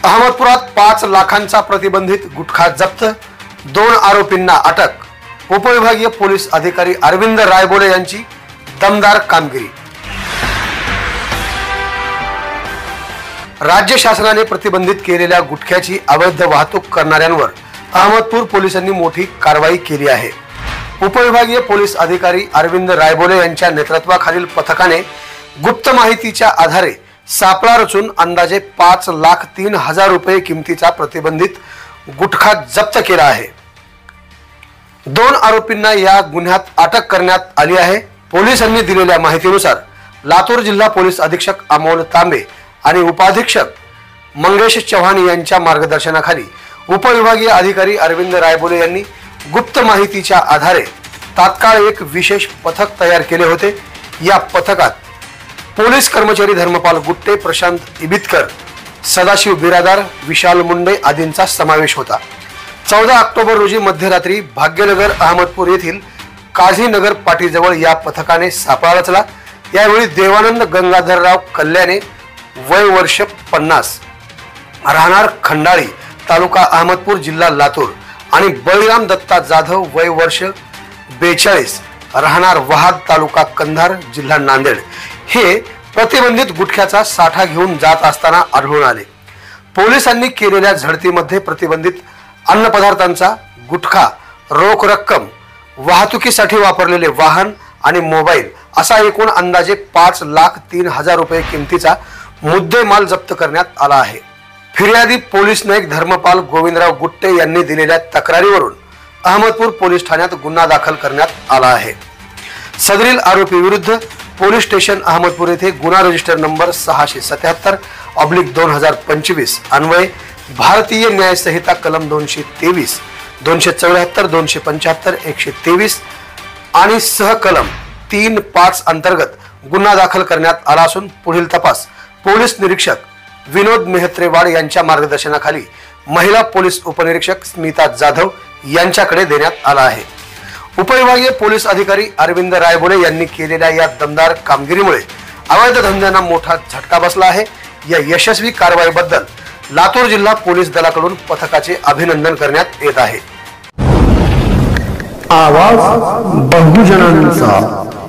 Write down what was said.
अहमदपुरात 5 लाखांचा प्रतिबंधित गुटखा जप्त, 2 आरोपींना अटक। उपविभागीय पोलीस अधिकारी अरविंद रायबोले यांची दमदार कामगिरी। राज्य शासनाने प्रतिबंधित केलेल्या गुटख्याची अवैध वाहतूक करणाऱ्यांवर अहमदपूर पोलिसांनी मोठी कारवाई केली आहे। उपविभागीय पोलीस अधिकारी अरविंद रायबोले यांच्या नेतृत्वाखालील पथकाने गुप्त माहितीच्या आधारे सापळा रचून अंदाजे 5,03,000 रुपये किमतीचा प्रतिबंधित गुटखा जप्त केला आहे। 2 आरोपींना या गुन्ह्यात अटक करण्यात आली आहे। पोलिसांनी दिलेल्या माहितीनुसार लातूर जिल्हा पोलीस अधीक्षक अमोल तांबे आणि उपाधीक्षक मंगेश चव्हाण यांच्या मार्गदर्शनाखाली उपविभागीय अधिकारी अरविंद रायबोले यांनी गुप्त माहितीच्या आधारे तात्काळ एक विशेष पथक तयार केले होते। या पथकात पोलीस कर्मचारी धर्मपाल गुट्टे, प्रशांत इबितकर, सदाशिव बिरादार, विशाल मुंडे आदींचा समावेश होता। 14 ऑक्टोबर रोजी मध्यरात्री भाग्यनगर अहमदपूर येथील काझीनगर पाटीजवळ या पथकाने सापळा रचला। यावेळी देवानंद गंगाधरराव कल्याणे, वय वर्ष 50, राहणार खंडाळी, तालुका अहमदपूर, जिल्हा लातूर आणि बळीराम दत्ता जाधव, वय वर्ष 42, राहणार वहाद, तालुका कंधार, जिल्हा नांदेड हे प्रतिबंधित गुटख्याचा साठा घेऊन जात असताना आढळून आले। पोलिसांनी केलेल्या झडतीमध्ये प्रतिबंधित अन्न पदार्थांचा गुटखा, रोख रक्कम, वाहतुकीसाठी वापरलेले वाहन आणि मोबाईल असा एकूण अंदाजे 5,03,000 रुपये किमतीचा मुद्देमाल जप्त करण्यात आला आहे। फिर्यादी पोलीस नायक धर्मपाल गोविंदराव गुट्टे यांनी दिलेल्या तक्रारीवरून अहमदपूर पोलीस ठाण्यात गुन्हा दाखल करण्यात आला आहे। सदरील आरोपी विरुद्ध पोलीस स्टेशन अहमदपूर येथे गुन्हा रजिस्टर नंबर 677/2025 अन्वये भारतीय न्याय संहिता कलम 223, 274, 275, 123 आणि सहकलम 3-5 अंतर्गत गुन्हा दाखल करण्यात आला असून पुढील तपास पोलीस निरीक्षक विनोद मेहत्रेवाड यांच्या मार्गदर्शनाखाली महिला पोलीस उपनिरीक्षक स्मिता जाधव यांच्याकडे देण्यात आला आहे। उपविभागीय पोलीस अधिकारी अरविंद रायबोले यांनी केलेल्या या दमदार कामगिरीमुळे अवैध धंद्यांना मोठा झटका बसला आहे। या यशस्वी कारवाईबद्दल लातूर जिल्हा पोलीस दलाकडून पथकाचे अभिनंदन करण्यात येत आहे। आवाज बहुजनांचा।